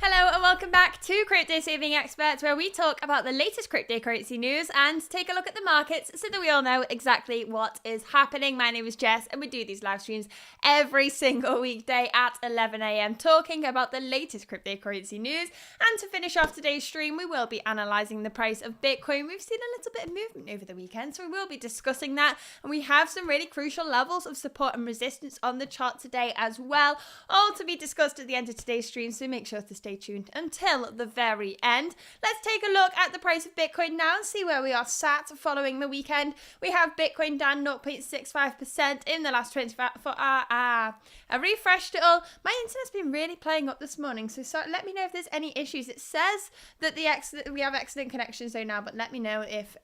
Hello and welcome back to Crypto Saving Experts, where we talk about the latest cryptocurrency news and take a look at the markets so that we all know exactly what is happening. My name is Jess and we do these live streams every single weekday at 11 a.m. talking about the latest cryptocurrency news. And to finish off today's stream, we will be analysing the price of Bitcoin. We've seen a little bit of movement over the weekend, so we will be discussing that. And we have some really crucial levels of support and resistance on the chart today as well, all to be discussed at the end of today's stream, so make sure to stay tuned until the very end. Let's take a look at the price of Bitcoin now and see where we are sat following the weekend. We have Bitcoin down 0.65% in the last 24 hours. I refreshed it all. My internet's been really playing up this morning, so let me know if there's any issues. It says that we have excellent connections though now, but let me know if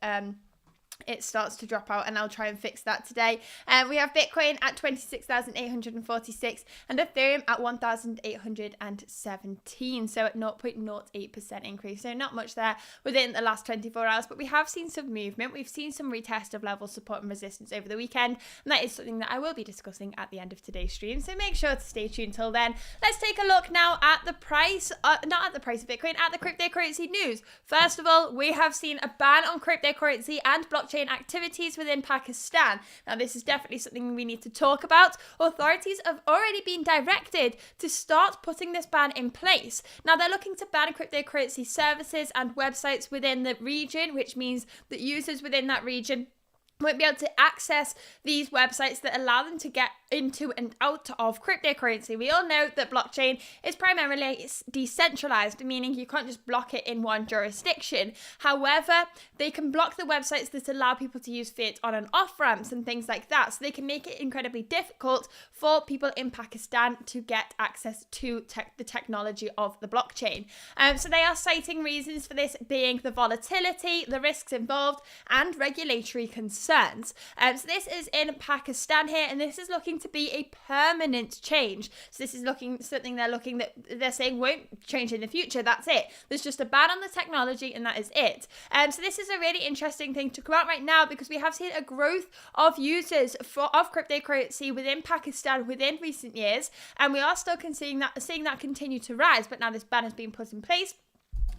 it starts to drop out and I'll try and fix that today. We have Bitcoin at 26,846 and Ethereum at 1,817, so at 0.08% increase. So not much there within the last 24 hours, but we have seen some movement. We've seen some retest of level support and resistance over the weekend, and that is something that I will be discussing at the end of today's stream, so make sure to stay tuned till then. Let's take a look now at the price, not at the price of Bitcoin, at the cryptocurrency news. First of all, we have seen a ban on cryptocurrency and blockchain activities within Pakistan. Now, this is definitely something we need to talk about. Authorities have already been directed to start putting this ban in place. Now, they're looking to ban cryptocurrency services and websites within the region, which means that users within that region won't be able to access these websites that allow them to get into and out of cryptocurrency. We all know that blockchain is primarily decentralized, meaning you can't just block it in one jurisdiction. However, they can block the websites that allow people to use fiat on and off ramps and things like that. So they can make it incredibly difficult for people in Pakistan to get access to the technology of the blockchain. So they are citing reasons for this being the volatility, the risks involved, and regulatory concerns. So this is in Pakistan here, and this is looking to be a permanent change. So this is something they're saying won't change in the future. That's it. There's just a ban on the technology, and that is it. So this is a really interesting thing to come out right now, because we have seen a growth of users of cryptocurrency within Pakistan within recent years, and we are still seeing that continue to rise. But now this ban has been put in place.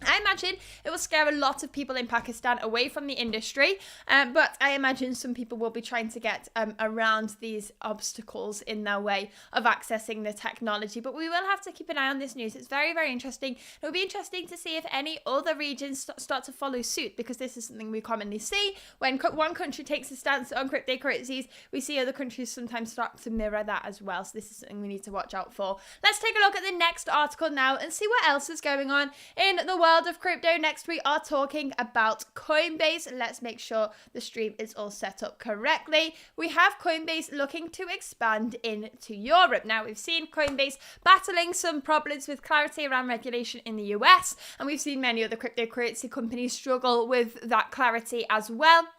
I imagine it will scare a lot of people in Pakistan away from the industry, but I imagine some people will be trying to get around these obstacles in their way of accessing the technology. But we will have to keep an eye on this news. It's very, very interesting. It will be interesting to see if any other regions start to follow suit, because this is something we commonly see. When one country takes a stance on cryptocurrencies, we see other countries sometimes start to mirror that as well. So this is something we need to watch out for. Let's take a look at the next article now and see what else is going on in the world of crypto. Next, we are talking about Coinbase. Let's make sure the stream is all set up correctly. We have Coinbase looking to expand into Europe. Now, we've seen Coinbase battling some problems with clarity around regulation in the US, and we've seen many other cryptocurrency companies struggle with that clarity as well.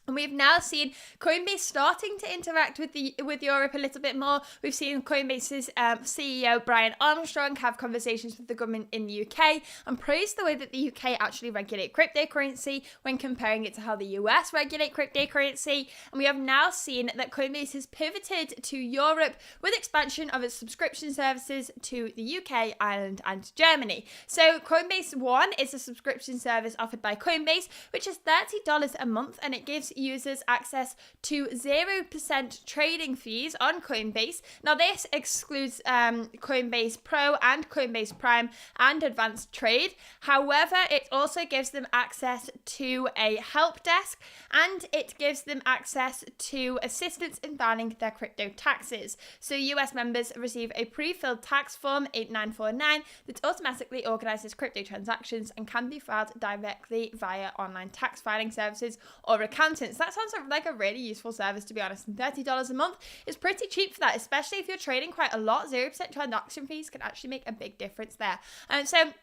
And we've now seen Coinbase starting to interact with Europe a little bit more. We've seen Coinbase's CEO Brian Armstrong have conversations with the government in the UK and praise the way that the UK actually regulate cryptocurrency when comparing it to how the US regulate cryptocurrency. And we have now seen that Coinbase has pivoted to Europe with expansion of its subscription services to the UK, Ireland, and Germany. So Coinbase One is a subscription service offered by Coinbase, which is $30 a month, and it gives users access to 0% trading fees on Coinbase. Now, this excludes Coinbase Pro and Coinbase Prime and Advanced Trade. However, it also gives them access to a help desk, and it gives them access to assistance in filing their crypto taxes. So US members receive a pre-filled tax form 8949 that automatically organizes crypto transactions and can be filed directly via online tax filing services or accountants. That sounds like a really useful service, to be honest. And $30 a month is pretty cheap for that, especially if you're trading quite a lot. 0% transaction fees can actually make a big difference there. And so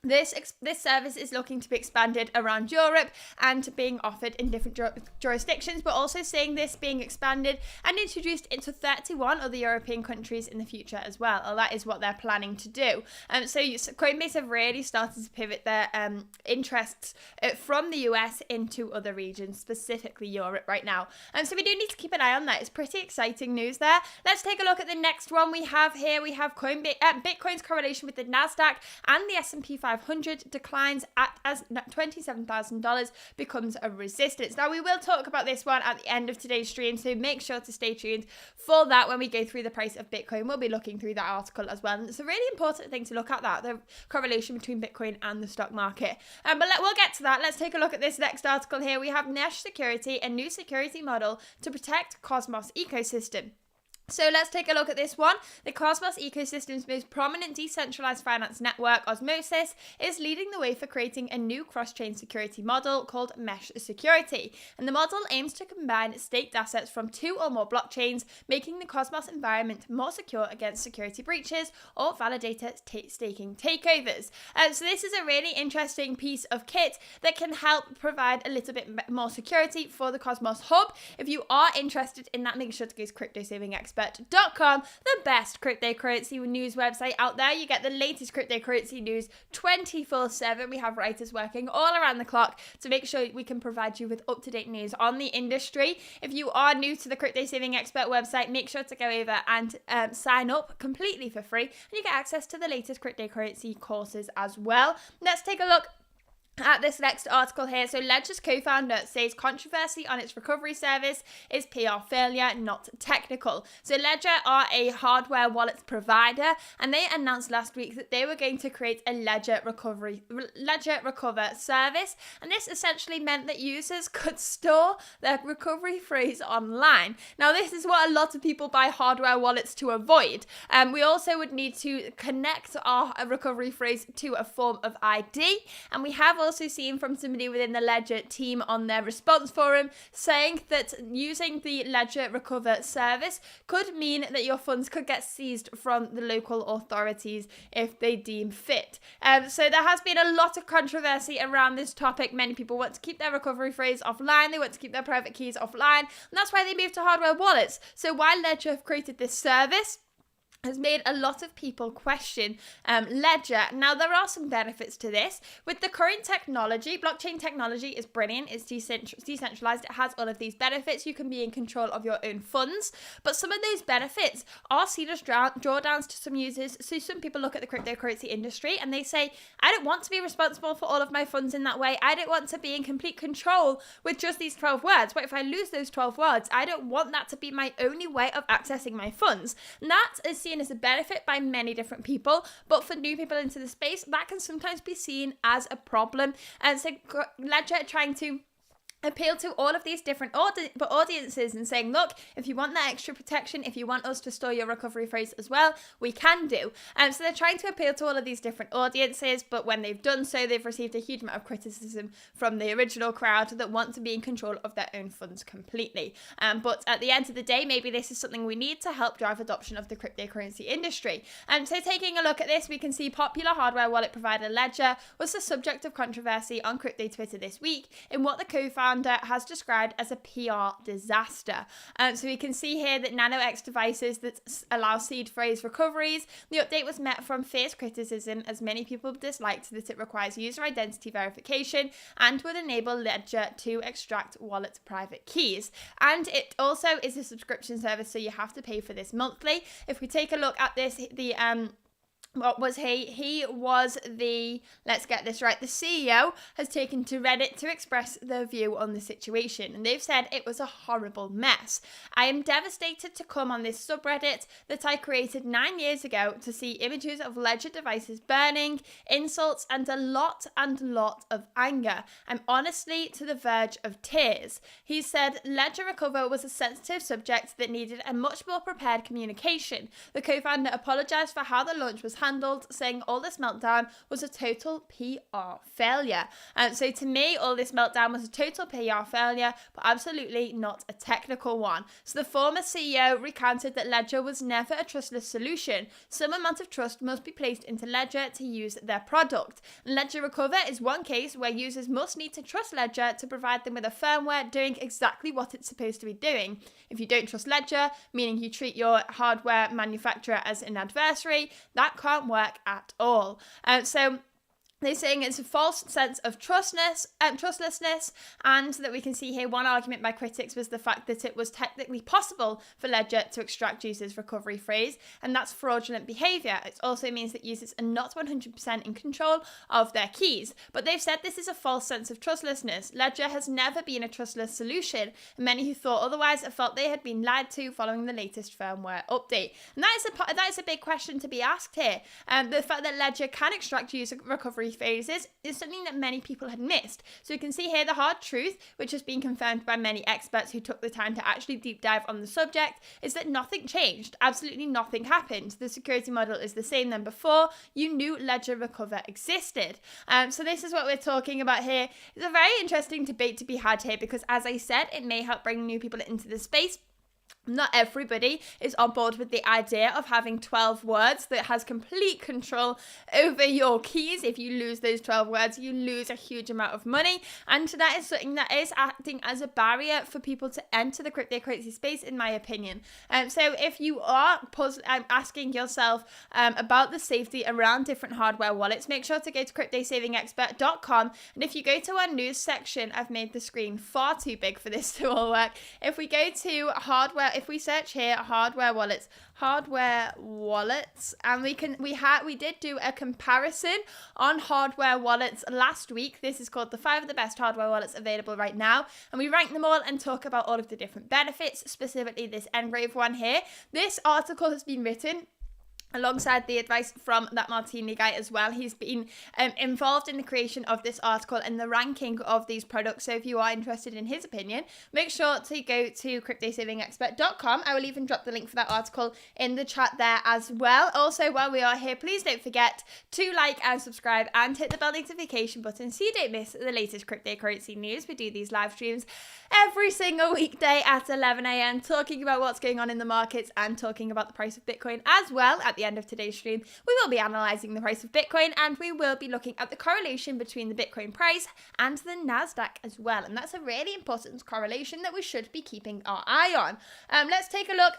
This service is looking to be expanded around Europe and being offered in different jurisdictions, but also seeing this being expanded and introduced into 31 other European countries in the future as well. Or that is what they're planning to do. So Coinbase have really started to pivot their interests from the US into other regions, specifically Europe right now. So we do need to keep an eye on that. It's pretty exciting news there. Let's take a look at the next one we have here. We have Bitcoin's correlation with the NASDAQ and the S&P 500 declines as $27,000 becomes a resistance. Now, we will talk about this one at the end of today's stream, so make sure to stay tuned for that. When we go through the price of Bitcoin, we'll be looking through that article as well. And it's a really important thing to look at, the correlation between Bitcoin and the stock market. But we'll get to that. Let's take a look at this next article here. We have Mesh Security, a new security model to protect Cosmos ecosystem. So let's take a look at this one. The Cosmos ecosystem's most prominent decentralized finance network, Osmosis, is leading the way for creating a new cross-chain security model called Mesh Security. And the model aims to combine staked assets from 2 or more blockchains, making the Cosmos environment more secure against security breaches or validator staking takeovers. So this is a really interesting piece of kit that can help provide a little bit more security for the Cosmos Hub. If you are interested in that, make sure to go to CryptoSavingExpert.com, the best cryptocurrency news website out there. You get the latest cryptocurrency news 24/7. We have writers working all around the clock to make sure we can provide you with up-to-date news on the industry. If you are new to the Crypto Saving Expert website, make sure to go over and sign up completely for free, and you get access to the latest cryptocurrency courses as well. Let's take a look at this next article here. So Ledger's co-founder says controversy on its recovery service is PR failure, not technical. So Ledger are a hardware wallet provider, and they announced last week that they were going to create a Ledger Recover service, and this essentially meant that users could store their recovery phrase online. Now, this is what a lot of people buy hardware wallets to avoid. We also would need to connect our recovery phrase to a form of ID, and we have also seen from somebody within the Ledger team on their response forum saying that using the Ledger Recover service could mean that your funds could get seized from the local authorities if they deem fit. So there has been a lot of controversy around this topic. Many people want to keep their recovery phrase offline. They want to keep their private keys offline, and that's why they moved to hardware wallets. So while Ledger have created this service, has made a lot of people question Ledger. Now, there are some benefits to this. With the current technology, blockchain technology is brilliant. It's decentralized. It has all of these benefits. You can be in control of your own funds. But some of those benefits are seen as drawdowns to some users. So some people look at the cryptocurrency industry and they say, I don't want to be responsible for all of my funds in that way. I don't want to be in complete control with just these 12 words. But if I lose those 12 words, I don't want that to be my only way of accessing my funds. And that is seen as a benefit by many different people, but for new people into the space, that can sometimes be seen as a problem. And so Ledger are trying to appeal to all of these different audiences and saying, look, if you want that extra protection, if you want us to store your recovery phrase as well, we can do. So they're trying to appeal to all of these different audiences, but when they've done so, they've received a huge amount of criticism from the original crowd that want to be in control of their own funds completely. But at the end of the day, maybe this is something we need to help drive adoption of the cryptocurrency industry. So taking a look at this, we can see popular hardware wallet provider Ledger was the subject of controversy on crypto Twitter this week in what the co-founder has described as a PR disaster. So we can see here that NanoX devices that allow seed phrase recoveries, the update was met from fierce criticism as many people disliked that it requires user identity verification and would enable Ledger to extract wallet private keys. And it also is a subscription service, so you have to pay for this monthly. If we take a look at this, what was he? He was let's get this right, the CEO has taken to Reddit to express their view on the situation. And they've said it was a horrible mess. I am devastated to come on this subreddit that I created 9 years ago to see images of Ledger devices burning, insults, and a lot of anger. I'm honestly to the verge of tears. He said Ledger Recover was a sensitive subject that needed a much more prepared communication. The co-founder apologized for how the launch was handled, saying all this meltdown was a total PR failure. So to me, all this meltdown was a total PR failure, but absolutely not a technical one. So the former CEO recounted that Ledger was never a trustless solution. Some amount of trust must be placed into Ledger to use their product. And Ledger Recover is one case where users must need to trust Ledger to provide them with a firmware doing exactly what it's supposed to be doing. If you don't trust Ledger, meaning you treat your hardware manufacturer as an adversary, that can't work at all. So they're saying it's a false sense of trustlessness, and that we can see here one argument by critics was the fact that it was technically possible for Ledger to extract users' recovery phrase, and that's fraudulent behavior. It also means that users are not 100% in control of their keys. But they've said this is a false sense of trustlessness. Ledger has never been a trustless solution, and many who thought otherwise have felt they had been lied to following the latest firmware update. And that is a big question to be asked here. The fact that Ledger can extract user recovery phases is something that many people had missed. So you can see here the hard truth, which has been confirmed by many experts who took the time to actually deep dive on the subject, is that nothing changed. Absolutely nothing happened. The security model is the same than before. You knew Ledger Recover existed. So this is what we're talking about here. It's a very interesting debate to be had here because, as I said, it may help bring new people into the space. Not everybody is on board with the idea of having 12 words that has complete control over your keys. If you lose those 12 words, you lose a huge amount of money. And that is something that is acting as a barrier for people to enter the cryptocurrency space, in my opinion. So if you are asking yourself about the safety around different hardware wallets, make sure to go to cryptosavingexpert.com. And if you go to our news section, I've made the screen far too big for this to all work. If we go to hardware, if we search here hardware wallets, and we did do a comparison on hardware wallets last week. This is called the 5 of the best hardware wallets available right now, and we rank them all and talk about all of the different benefits, specifically this Engrave one here. This article has been written alongside the advice from that Martini guy as well. He's been involved in the creation of this article and the ranking of these products. So if you are interested in his opinion, make sure to go to cryptosavingexpert.com. I will even drop the link for that article in the chat there as well. Also, while we are here, please don't forget to like and subscribe and hit the bell notification button so you don't miss the latest cryptocurrency news. We do these live streams every single weekday at 11 a.m. talking about what's going on in the markets and talking about the price of Bitcoin as well. At the end of today's stream, we will be analysing the price of Bitcoin, and we will be looking at the correlation between the Bitcoin price and the NASDAQ as well. And that's a really important correlation that we should be keeping our eye on. Let's take a look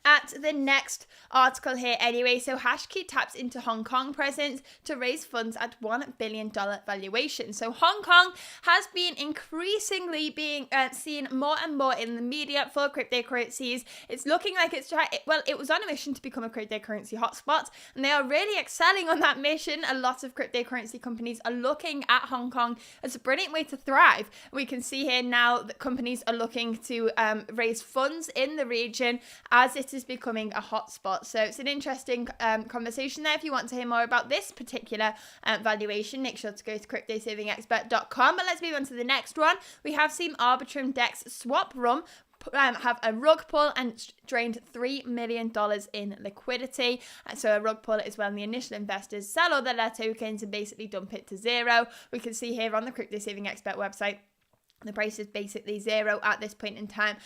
at the next article here anyway. So Hashkey taps into Hong Kong presence to raise funds at $1 billion valuation. So Hong Kong has been increasingly being seen more and more in the media for cryptocurrencies. It's looking like it was on a mission to become a cryptocurrency hotspot, and they are really excelling on that mission. A lot of cryptocurrency companies are looking at Hong Kong as a brilliant way to thrive. We can see here now that companies are looking to raise funds in the region as it is becoming a hotspot. So it's an interesting conversation there. If you want to hear more about this particular valuation, make sure to go to cryptosavingexpert.com. But let's move on to the next one. We have seen Arbitrum Dex Swap Room have a rug pull and drained $3 million in liquidity. So a rug pull is when the initial investors sell all their tokens and basically dump it to zero. We can see here on the Crypto Saving Expert website, the price is basically zero at this point in time.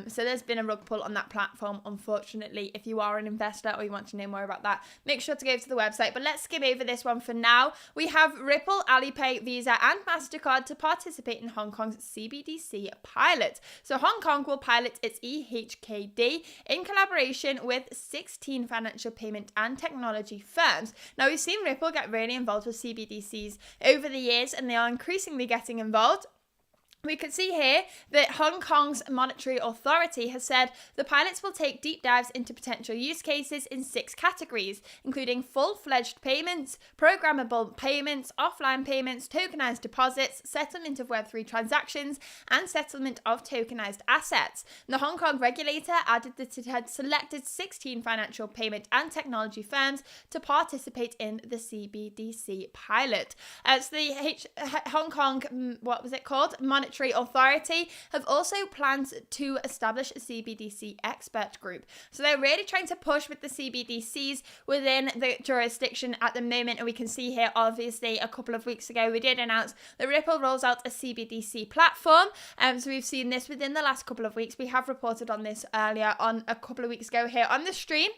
So there's been a rug pull on that platform, unfortunately. If you are an investor or you want to know more about that, make sure to go to the website. But let's skim over this one for now. We have Ripple, Alipay, Visa and MasterCard to participate in Hong Kong's CBDC pilot. So Hong Kong will pilot its EHKD in collaboration with 16 financial payment and technology firms. Now, we've seen Ripple get really involved with CBDCs over the years, and they are increasingly getting involved. We can see here that Hong Kong's monetary authority has said the pilots will take deep dives into potential use cases in 6 categories, including full-fledged payments, programmable payments, offline payments, tokenized deposits, settlement of Web3 transactions, and settlement of tokenized assets. And the Hong Kong regulator added that it had selected 16 financial payment and technology firms to participate in the CBDC pilot. So the Hong Kong, what was it called? Monetary Monetary Authority have also plans to establish a CBDC expert group. So they're really trying to push with the CBDCs within the jurisdiction at the moment. And we can see here, obviously, a couple of weeks ago, we did announce that Ripple rolls out a CBDC platform. So we've seen this within the last couple of weeks. We have reported on this earlier on a couple of weeks ago here on the stream.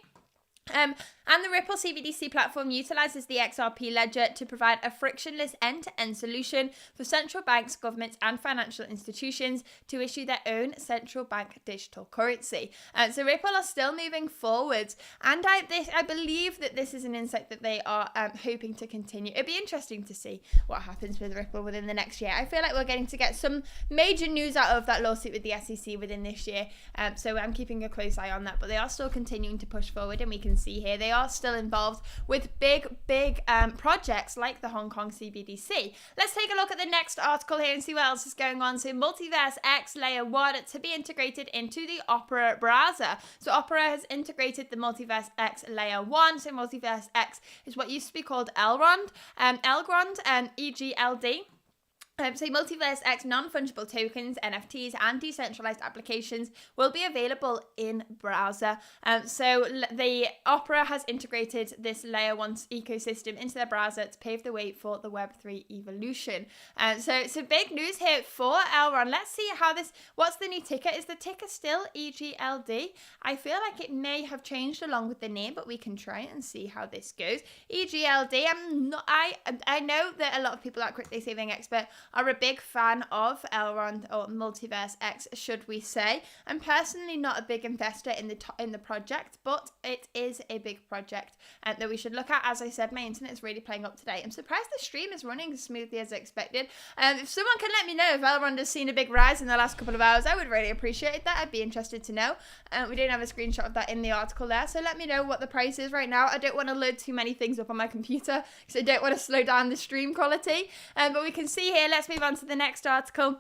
And the Ripple CBDC platform utilizes the XRP ledger to provide a frictionless end-to-end solution for central banks, governments, and financial institutions to issue their own central bank digital currency. So Ripple are still moving forwards, and I believe that this is an insight that they are hoping to continue. It'd be interesting to see what happens with Ripple within the next year. I feel like we're getting to get some major news out of that lawsuit with the SEC within this year, so I'm keeping a close eye on that, but they are still continuing to push forward, and we can see here they are still involved with big projects like the Hong Kong CBDC. Let's take a look at the next article here and see what else is going on. So MultiversX Layer 1 to be integrated into the Opera browser. So Opera has integrated the MultiversX Layer 1. So MultiversX is what used to be called Elrond, EGLD. So MultiversX non-fungible tokens, NFTs, and decentralized applications will be available in browser. So the Opera has integrated this layer 1 ecosystem into their browser to pave the way for the Web3 evolution. So big news here for Elrond. Let's see how what's the new ticker? Is the ticker still EGLD? I feel like it may have changed along with the name, but we can try and see how this goes. EGLD, I know that a lot of people at Crypto Saving Expert are a big fan of Elrond, or MultiversX, should we say. I'm personally not a big investor in the project, but it is a big project that we should look at. As I said, my internet is really playing up today. I'm surprised the stream is running as smoothly as expected. If someone can let me know if Elrond has seen a big rise in the last couple of hours, I would really appreciate that. I'd be interested to know. We don't have a screenshot of that in the article there, so let me know what the price is right now. I don't want to load too many things up on my computer because I don't want to slow down the stream quality. But we can see here, let's move on to the next article.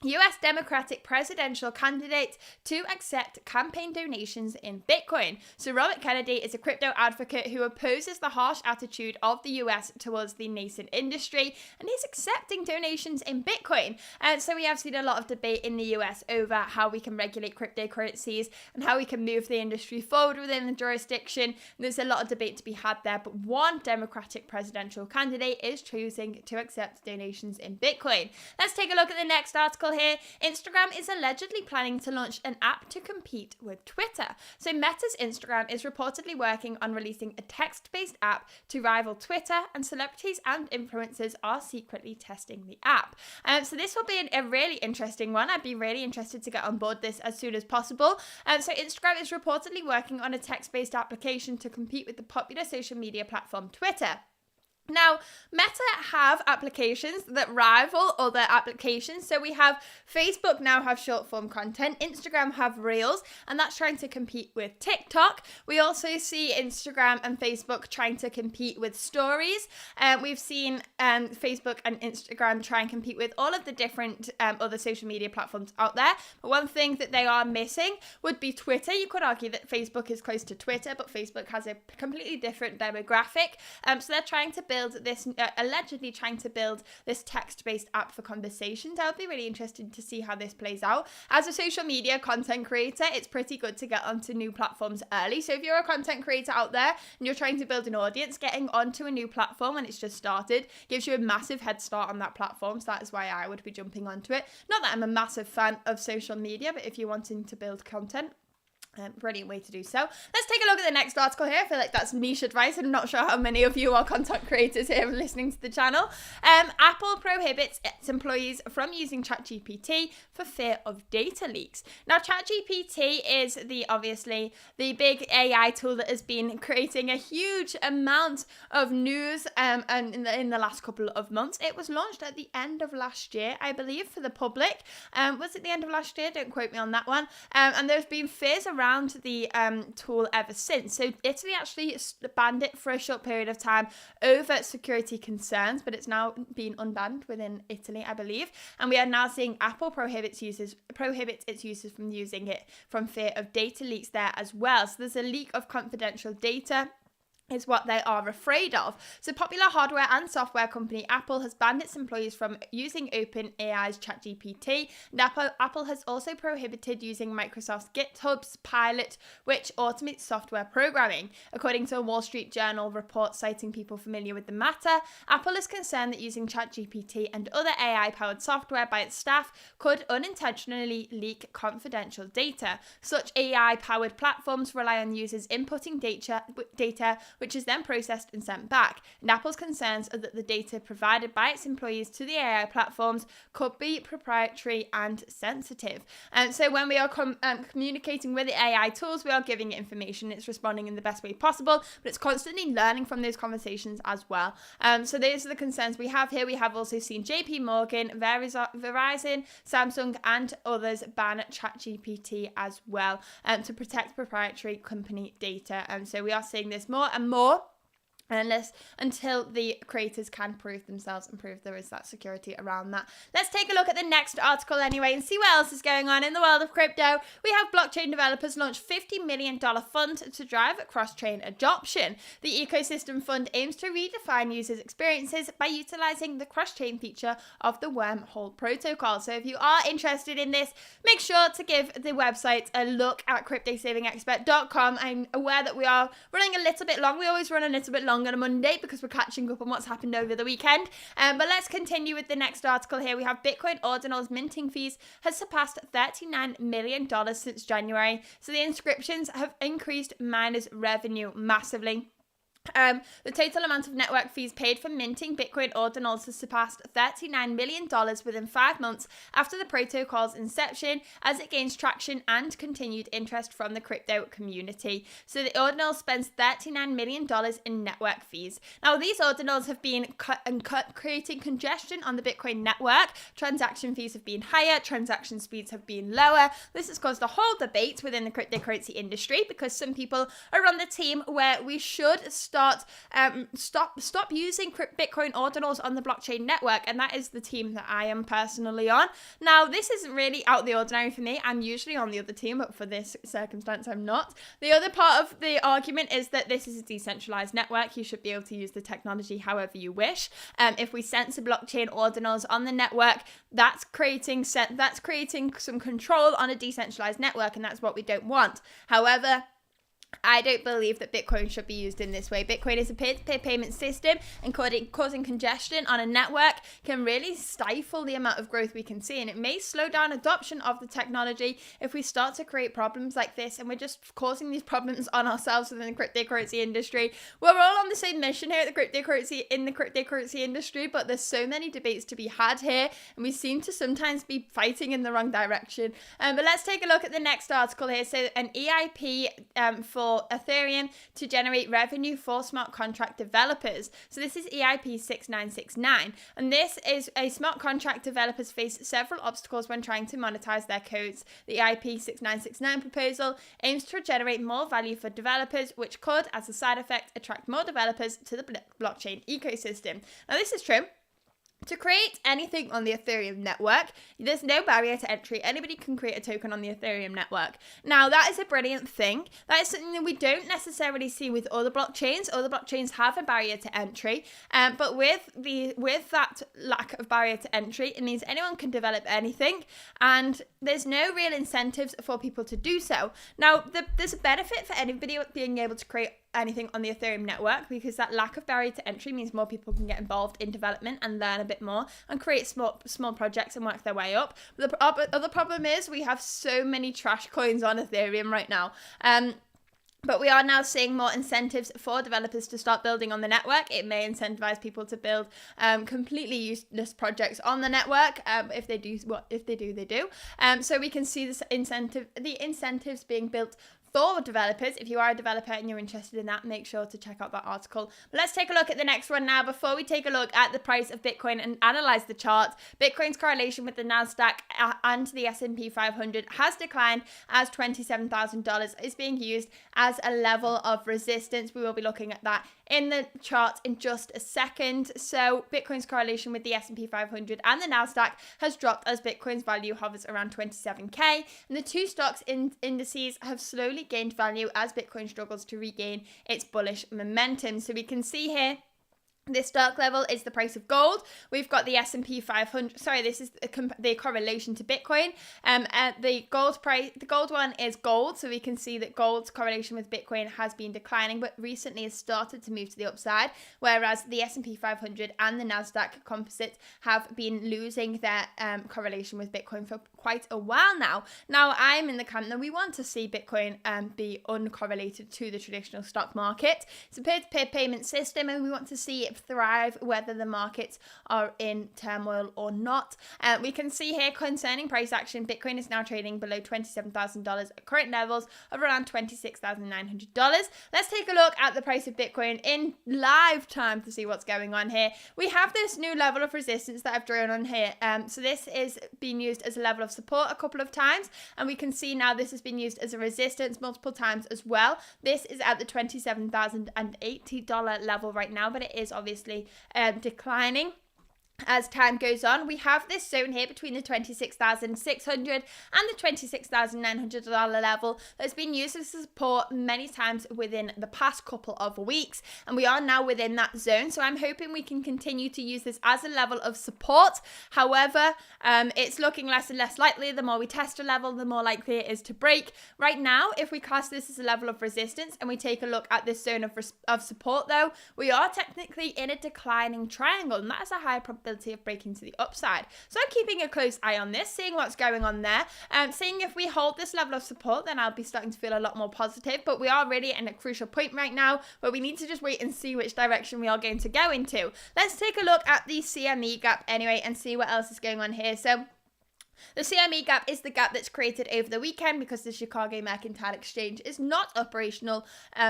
US Democratic presidential candidate to accept campaign donations in Bitcoin. So Robert Kennedy is a crypto advocate who opposes the harsh attitude of the US towards the nascent industry, and he's accepting donations in Bitcoin. So we have seen a lot of debate in the US over how we can regulate cryptocurrencies and how we can move the industry forward within the jurisdiction. There's a lot of debate to be had there, but one Democratic presidential candidate is choosing to accept donations in Bitcoin. Let's take a look at the next article here. Instagram is allegedly planning to launch an app to compete with Twitter. So Meta's Instagram is reportedly working on releasing a text-based app to rival Twitter, and celebrities and influencers are secretly testing the app. So this will be a really interesting one. I'd be really interested to get on board this as soon as possible. So Instagram is reportedly working on a text-based application to compete with the popular social media platform Twitter. Now, Meta have applications that rival other applications. So we have Facebook now have short form content, Instagram have Reels, and that's trying to compete with TikTok. We also see Instagram and Facebook trying to compete with stories. We've seen Facebook and Instagram try and compete with all of the different other social media platforms out there. But one thing that they are missing would be Twitter. You could argue that Facebook is close to Twitter, but Facebook has a completely different demographic. So they're trying to allegedly trying to build this text-based app for conversations. I would be really interested to see how this plays out. As a social media content creator, it's pretty good to get onto new platforms early. So if you're a content creator out there and you're trying to build an audience, getting onto a new platform when it's just started gives you a massive head start on that platform. So that is why I would be jumping onto it. Not that I'm a massive fan of social media, but if you're wanting to build content, brilliant way to do so. Let's take a look at the next article here. I feel like that's niche advice. I'm not sure how many of you are content creators here listening to the channel. Apple prohibits its employees from using ChatGPT for fear of data leaks. Now, ChatGPT is obviously the big AI tool that has been creating a huge amount of news and in the last couple of months. It was launched at the end of last year, I believe, for the public. Was it the end of last year? Don't quote me on that one. And there's been fears around the tool ever since. So Italy actually banned it for a short period of time over security concerns, but it's now been unbanned within Italy, I believe. And we are now seeing Apple prohibits its users from using it from fear of data leaks there as well. So there's a leak of confidential data is what they are afraid of. So popular hardware and software company Apple has banned its employees from using OpenAI's ChatGPT, and Apple has also prohibited using Microsoft's GitHub's Pilot, which automates software programming. According to a Wall Street Journal report citing people familiar with the matter, Apple is concerned that using ChatGPT and other AI-powered software by its staff could unintentionally leak confidential data. Such AI-powered platforms rely on users inputting data which is then processed and sent back. And Apple's concerns are that the data provided by its employees to the AI platforms could be proprietary and sensitive. And so when we are communicating with the AI tools, we are giving it information. It's responding in the best way possible, but it's constantly learning from those conversations as well. So those are the concerns we have here. We have also seen JP Morgan, Verizon, Samsung, and others ban ChatGPT as well to protect proprietary company data. So we are seeing this more and more until the creators can prove themselves and prove there is that security around that. Let's take a look at the next article anyway and see what else is going on in the world of crypto. We have blockchain developers launch $50 million fund to drive cross-chain adoption. The ecosystem fund aims to redefine users' experiences by utilizing the cross-chain feature of the wormhole protocol. So if you are interested in this, make sure to give the website a look at cryptosavingexpert.com. I'm aware that we are running a little bit long. We always run a little bit long on a Monday because we're catching up on what's happened over the weekend. But let's continue with the next article here. We have Bitcoin ordinals minting fees has surpassed $39 million since January. So the inscriptions have increased miners' revenue massively. The total amount of network fees paid for minting Bitcoin ordinals has surpassed $39 million within 5 months after the protocol's inception, as it gains traction and continued interest from the crypto community. So the ordinal spends $39 million in network fees. Now, these ordinals have been creating congestion on the Bitcoin network. Transaction fees have been higher, transaction speeds have been lower. This has caused a whole debate within the cryptocurrency industry because some people are on the team where we should stop using Bitcoin ordinals on the blockchain network, and that is the team that I am personally on. Now, this isn't really out of the ordinary for me. I'm usually on the other team, but for this circumstance, I'm not. The other part of the argument is that this is a decentralized network. You should be able to use the technology however you wish. If we censor blockchain ordinals on the network, that's creating some control on a decentralized network, and that's what we don't want. However, I don't believe that Bitcoin should be used in this way. Bitcoin is a peer-to-peer payment system, and causing congestion on a network can really stifle the amount of growth we can see, and it may slow down adoption of the technology if we start to create problems like this, and we're just causing these problems on ourselves within the cryptocurrency industry. We're all on the same mission here at the cryptocurrency industry, but there's so many debates to be had here, and we seem to sometimes be fighting in the wrong direction. But let's take a look at the next article here. So an EIP for Ethereum to generate revenue for smart contract developers. So this is EIP 6969, and this is a smart contract developers face several obstacles when trying to monetize their codes. The EIP 6969 proposal aims to generate more value for developers, which could, as a side effect, attract more developers to the blockchain ecosystem. Now, this is true. To create anything on the Ethereum network, there's no barrier to entry. Anybody can create a token on the Ethereum network. Now, that is a brilliant thing. That is something that we don't necessarily see with other blockchains. Other blockchains have a barrier to entry, but with that lack of barrier to entry, it means anyone can develop anything, and there's no real incentives for people to do so. Now, there's a benefit for anybody being able to create anything on the Ethereum network, because that lack of barrier to entry means more people can get involved in development and learn a bit more and create small projects and work their way up. But the other problem is we have so many trash coins on Ethereum right now. But we are now seeing more incentives for developers to start building on the network. It may incentivize people to build completely useless projects on the network. If they do. So we can see the incentives being built for developers. If you are a developer and you're interested in that, make sure to check out that article. But let's take a look at the next one now. Before we take a look at the price of Bitcoin and analyze the chart, Bitcoin's correlation with the Nasdaq and the S&P 500 has declined as $27,000 is being used as as a level of resistance. We will be looking at that in the chart in just a second. So Bitcoin's correlation with the S&P 500 and the Nasdaq has dropped as Bitcoin's value hovers around 27k, and the two stocks indices have slowly gained value as Bitcoin struggles to regain its bullish momentum. So we can see here, this dark level is the price of gold. We've got the S&P 500. Sorry, this is the correlation to Bitcoin. The gold one is gold. So we can see that gold's correlation with Bitcoin has been declining, but recently has started to move to the upside. Whereas the S&P 500 and the Nasdaq composite have been losing their correlation with Bitcoin for quite a while now. Now, I'm in the camp that we want to see Bitcoin be uncorrelated to the traditional stock market. It's a peer-to-peer payment system, and we want to see it thrive whether the markets are in turmoil or not. We can see here concerning price action, Bitcoin is now trading below $27,000 at current levels of around $26,900. Let's take a look at the price of Bitcoin in live time to see what's going on here. We have this new level of resistance that I've drawn on here. So this is being used as a level of support a couple of times, and we can see now this has been used as a resistance multiple times as well. This is at the $27,080 level right now, but it is obviously declining as time goes on. We have this zone here between the $26,600 and the $26,900 level that's been used as support many times within the past couple of weeks, and we are now within that zone. So I'm hoping we can continue to use this as a level of support. However, it's looking less and less likely. The more we test a level, the more likely it is to break. Right now, if we class this as a level of resistance and we take a look at this zone of support, though, we are technically in a declining triangle, and that is a high probability of breaking to the upside. So I'm keeping a close eye on this, seeing what's going on there. Seeing if we hold this level of support, then I'll be starting to feel a lot more positive. But we are really in a crucial point right now where we need to just wait and see which direction we are going to go into. Let's take a look at the CME gap anyway and see what else is going on here. So the CME gap is the gap that's created over the weekend because the Chicago Mercantile Exchange is not operational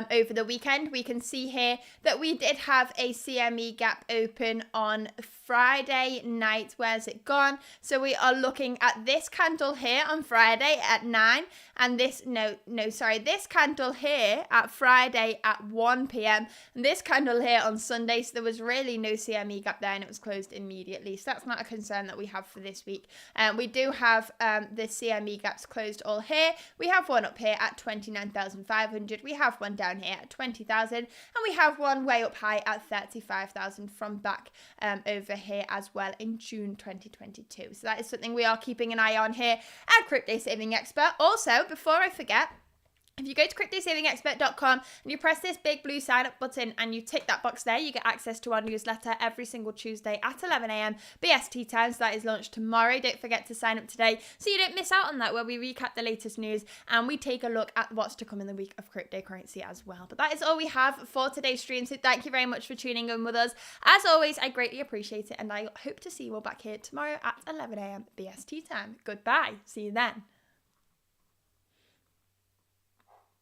over the weekend. We can see here that we did have a CME gap open on Friday night. Where's it gone? So we are looking at this candle here on Friday at 9, and this candle here at Friday at 1 p.m. and this candle here on Sunday. So there was really no CME gap there, and it was closed immediately. So that's not a concern that we have for this week. We do have the CME gaps closed all here. We have one up here at 29,500. We have one down here at 20,000, and we have one way up high at 35,000 from back over here as well in June 2022. So that is something we are keeping an eye on here at Crypto Saving Expert. Also, before I forget, if you go to cryptosavingexpert.com and you press this big blue sign up button and you tick that box there, you get access to our newsletter every single Tuesday at 11 a.m. BST time. So that is launched tomorrow. Don't forget to sign up today so you don't miss out on that, where we recap the latest news and we take a look at what's to come in the week of cryptocurrency as well. But that is all we have for today's stream. So thank you very much for tuning in with us. As always, I greatly appreciate it, and I hope to see you all back here tomorrow at 11 a.m. BST time. Goodbye. See you then.